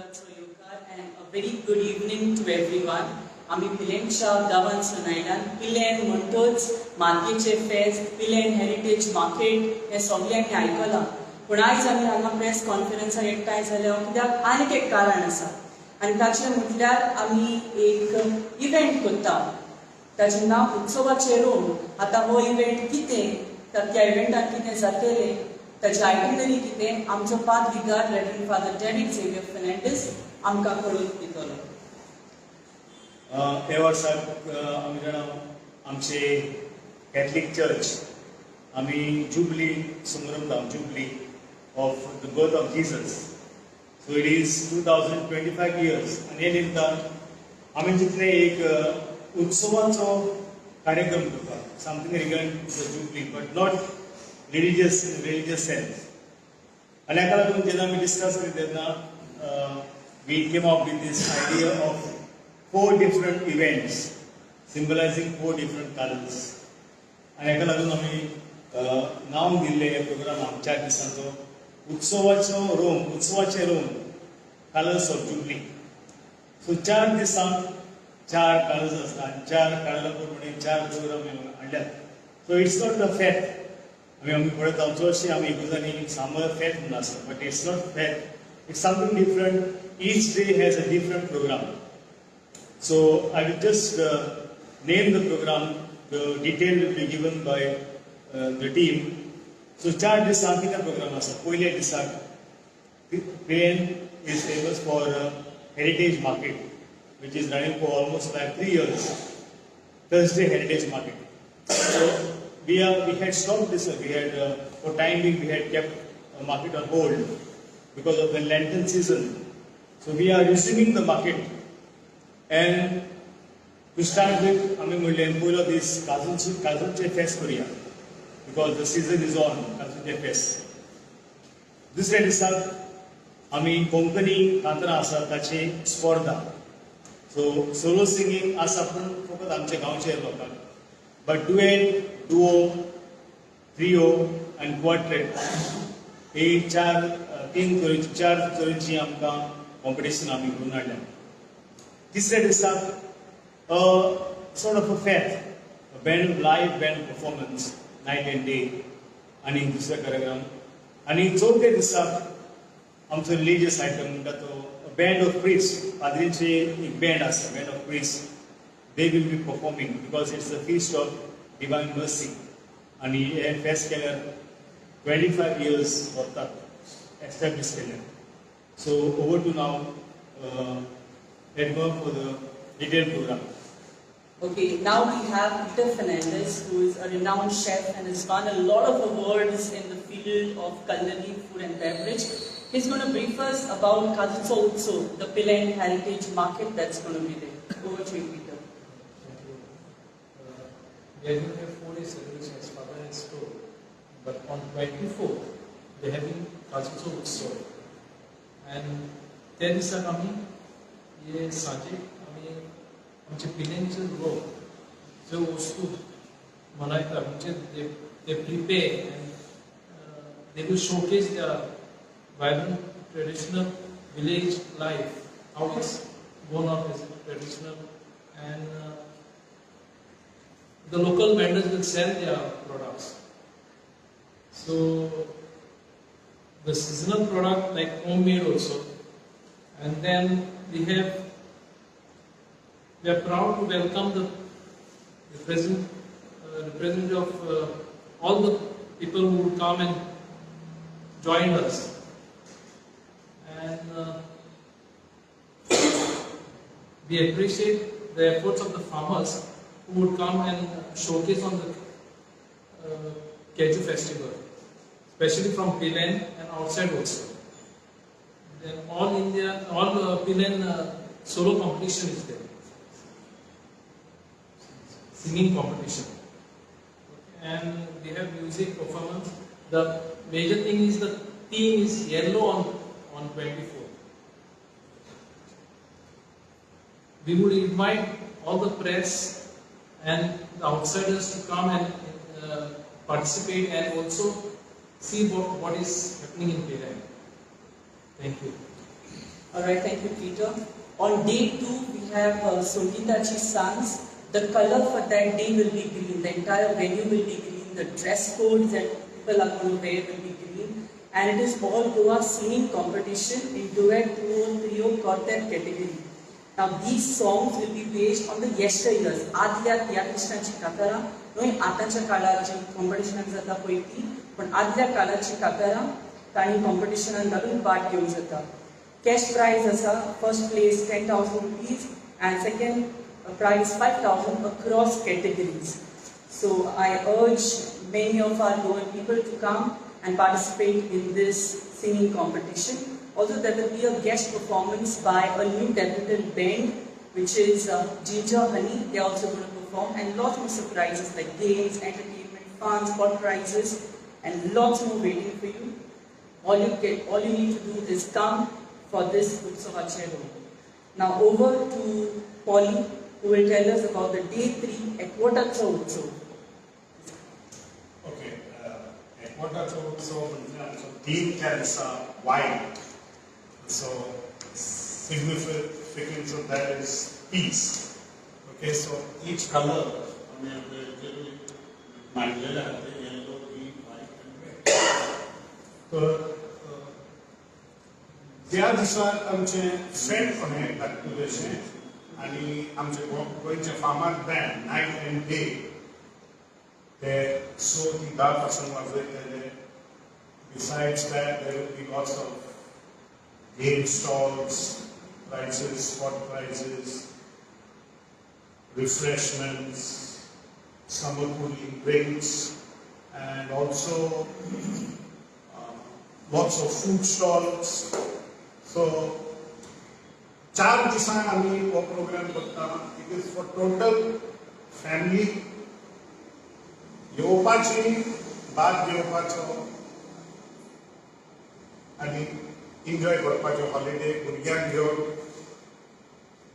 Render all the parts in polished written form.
and a very good evening to everyone. आम्ही पिलेंच्या गावांत सुनायल्यान पिलेन म्हणटोच मातयेचे फेस्त पिलेन हेरिटेज मार्केट हे सगळ्यांनी आयकलां पूण आयज आमी हांगा प्रेस कॉन्फरन्साक एकठांय जाल्या कित्याक आनीक एक कारण आसा आनी ताचें म्हटल्यार आमी एक इव्हेंट करता ताचें नांव उत्सवाचे रोंग. आतां हो इव्हेंट कितें त्या इव्हेंटान कितें जातलें ताची आयडिनरी कितें आमचो पाद्रिगार reverend father David Xavier Fernandes आमकां कळून दितलो. हे वर्साक आमी जाणा आमचे कॅथलीक चर्च आमी जुबली समारंभ jubilee of the birth of Jesus. So it is 2025 years आनी हे निमतान आमी जितले एक उत्सवाचो कार्यक्रम करता something regarding the jubilee but not religious sense. आनी हाका लागून जेन्ना आमी डिस्कस करीत तेन्ना we came up with this idea of 4 different events symbolizing 4 different colors. आनी हाका लागून आमी नांव दिल्लें हे प्रोग्रामाक 4 दिसांचो उत्सवाचे रोंग कलर्स ऑफ जुबली. सो 4 दिसांक 4 कलर्स आसता आनी 4 कलरा प्रमाणे 4 प्रोग्राम हाडल्यात. So it's not a fete आमी पळयता चडशी आमी एकूजांनी समर फेट म्हणून आसता but it's not fete, it's something different. Each day has a different program. So I will just name the program. The detail will be given by the team. So 4 दिसांक कितें programme आसा. पयले दिसाक Spain is famous for heritage market, which is running for almost like 3 years. Thursday heritage market. So we had stopped this. We had for time being we had kept a market on hold because of the Lenten season. So we are resuming the market. And to start with, आमी म्हणलें पयलो दीस काजूचे फेस्त करुया because the season is on काजूचे फेस्त. दुसऱ्या दिसाक आमी कोंकणी कांतरां आसा ताची स्पर्धा. सो सोलो सिंगींग आसा पूण फकत आमच्या गांवचे लोकांक बट डुएट, डुओ, ट्रिओ आनी क्वार्टेट ही 4 तरेची आमकां कॉम्पिटिशन आमी करून हाडल्या. तिसऱ्या दिसाक sort of a fete, live band performance night and day आनी दुसरे कार्यक्रम. आनी चवथ्या दिसाक आमचो रिलिजियस आयटम म्हणटा तो बँड ऑफ प्रिस्ट. पाद्रींचे एक बँड आसा band of priest. They will be performing because it's the feast of divine mercy. आनी हे फेस्ट केल्यार 25 years जातात एस्टॅब्लीश केल्यार. सो ओवर टू नाव head work for the detailed program. Okay, now we have Peter Fernandez, who is a renowned chef and has won a lot of awards in the field of culinary, food and beverage. He's going to brief us about Kazutso Utso, the Pilen Heritage Market that's going to be there. Over to you, Peter. Thank you. We are going to have 4 days celebration as Father has told, but on 24 they are having Kazutso Utso, and there is a coming. ये सांजे आमी आमचे पिलेंचे लोक जो वस्तू मनयता म्हणजे they prepare and they will showcase their vibrant traditional village life, how it's gone on as traditional, and the local vendors will sell their products. So the seasonal product like homemade also, and then we are proud to welcome the representative of all the people who would come and join us. And we appreciate the efforts of the farmers who would come and showcase on the Keju festival, especially from Pilen and outside also. Then all Pilen solo competition is there, singing competition, and we have music performance. The major thing is the theme is yellow on 24. We would invite all the press and the outsiders to come and participate and also see what is happening in Pilen. Thank you. Alright, thank you, Peter. On day 2, we have Songitachi's sons. The color for that day will be green. The entire venue will be green. The dress codes that people are going to wear will be green. And it is all Goa singing competition in duet, duo, trio, quartet category. Now these songs will be based on the yesteryears. आदल्या त्या कृष्णाची काकारा, न्हय आतांच्या काळाची कॉम्पिटिशनाक जाता पळय ती, पण आदल्या काळाची काकारा तांणी कॉम्पिटिशनाक घालून पार्ट घेवंक जाता. Cash prize asa, first place 10,000 rupees and second prize 5,000 across categories. So I urge many of our Goan people to come and participate in this singing competition. Also there will be a guest performance by a new debutant band which is Ginger Honey. They are also going to perform, and lots more surprises like games, entertainment, fun, spot prizes and lots more waiting for you. All you need to do is come for this Utsovache Rong. Now over to Polly, who will tell us about the day 3 at Utsovache. Okay, Utsovache theme is white. So significance of that is peace. Okay, so each color, yellow, green, white, and red. So त्या दिसाक आमचे friend पण लागतले अशें आनी आमचे गोंयचे फामाद बँड नायट एंड डे ते सो ती 10 पासून वाजयतले. Besides that, there will be lots of game stalls, prizes, spot prizes, refreshments, summer cooling drinks, and also lots of food stalls. So, 4 दिसांक आमी हो प्रोग्राम करता. It is for total family येवपाची, भाग घेवपाचो आनी एन्जॉय करपाचो हॉलिडे भुरग्यांक घेवन.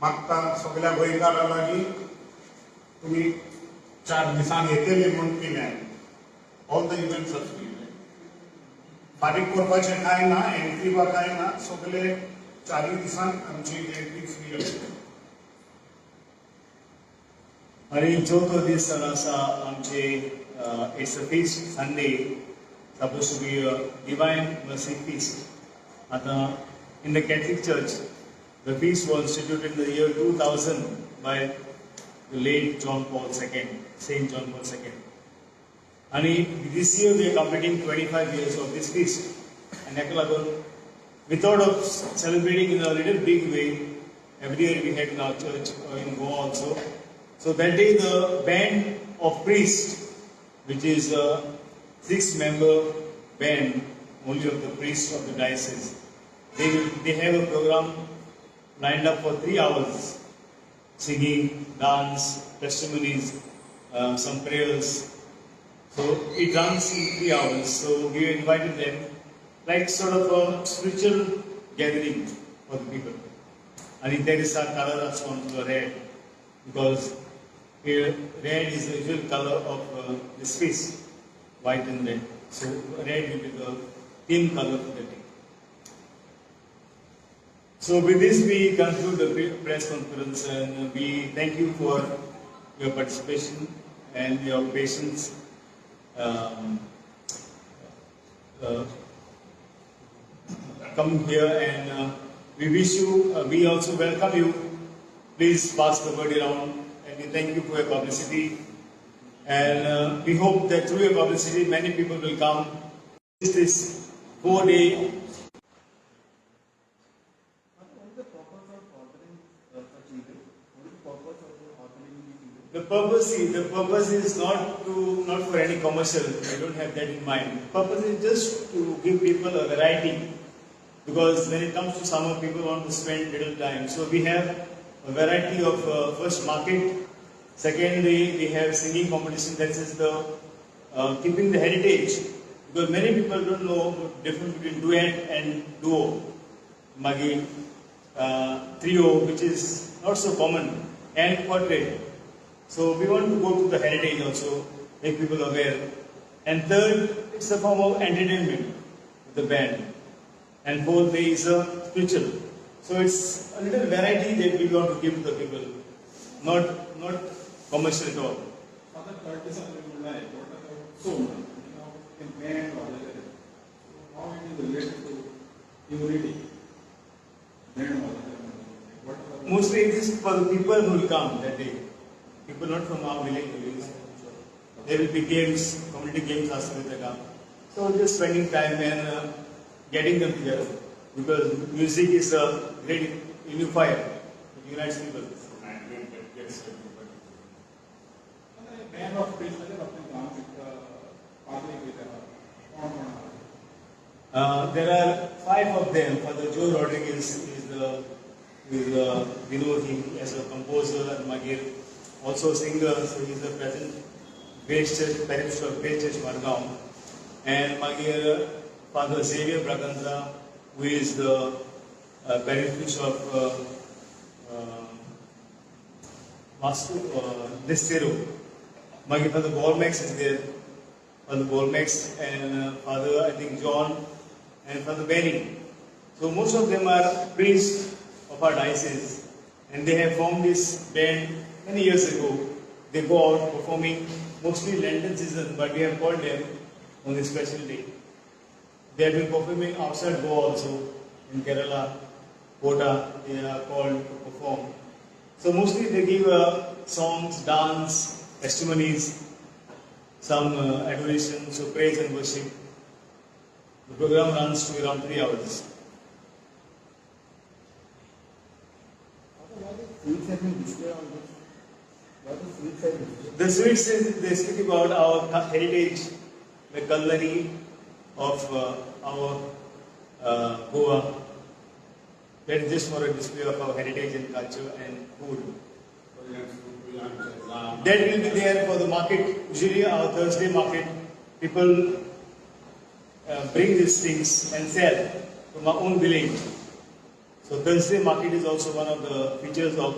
मागता सगळ्या गोंयकारां लागीं तुमी 4 दिसांक येतले म्हूण केल्यान all the events are free. फारीक करपाचें कांय ना, एंट्री वा कांय ना, सगळे 4 दिसांक आमची एंट्री फ्री आसता. आणि चौथो दीस आसा आमचे it's a feast Sunday, supposed to be a divine mercy feast. आता in the Catholic Church, the feast was instituted in the year 2000 by the late John Paul II, Saint John Paul II. And this year we are completing 25 years of this feast. And we thought of celebrating in a little big way. Every year we had in our church or in Goa also. So that day the band of priests, which is a 6-member band, only of the priests of the diocese, they have a program lined up for 3 hours, singing, dance, testimonies, some prayers. So it runs in 3 hours. So we invited them, like sort of a spiritual gathering for the people. And that is our color response to red, because red is the usual color of this feast, white and red. So red will be the theme color for the day. So with this we conclude the press conference, and we thank you for your participation and your patience. Come here, and we wish you, we also welcome you. Please pass the word around, and we thank you for your publicity. And we hope that through your publicity, many people will come. This is 4-day. The purpose is not for any commercial. I don't have that in mind. The purpose is just to give people a variety, because when it comes to summer, people want to spend little time. So we have a variety of first market. Secondly, we have singing competition. That is the keeping the heritage, because many people don't know the difference between duet and duo, magi, trio, which is not so common, and quartet. So we want to go to the heritage also, make people aware. And third, it's a form of entertainment with the band. And fourth day is a spiritual. So it's a little variety that we want to give to the people, not commercial at all. Father Curtis and like what about so in band or like how it is related to unity? Then what about Mostly it is for the people who will come that day. People not from our village. There will be games, community games also will come. So just spending time and getting them together. Because music is a great unifier. It unites people. and gets everybody. Band of peace मतलब अपने गांव में party की तरह कौन There are 5 of them. Father Joe Rodriguez is we know him as a composer and Magir, also a singer. So he is the present Grace Church, parish of Grace Church Margaon. And Magir, Father Xavier Braganza, who is the parish of Distero. Magir Father Gormax is there. Father Gormax and Father, I think, John and Father Benny. So most of them are priests of our diocese, and they have formed this band many years ago. They go out performing mostly Lenten season, but we have called them on this special day. They have been performing outside Goa also, in Kerala, Kota, they are called to perform. So mostly they give songs, dance, testimonies, some adoration, so praise and worship. The program runs to around 3 hours. Sweets have been displayed on this. What is sweets have been displayed? The sweets is they speak about our heritage, the culinary of our Goa. That is just for a display of our heritage and culture and food. That will be there for the market. Usually our Thursday market, people bring these things and sell from our own village. So Thursday market is also one of the features of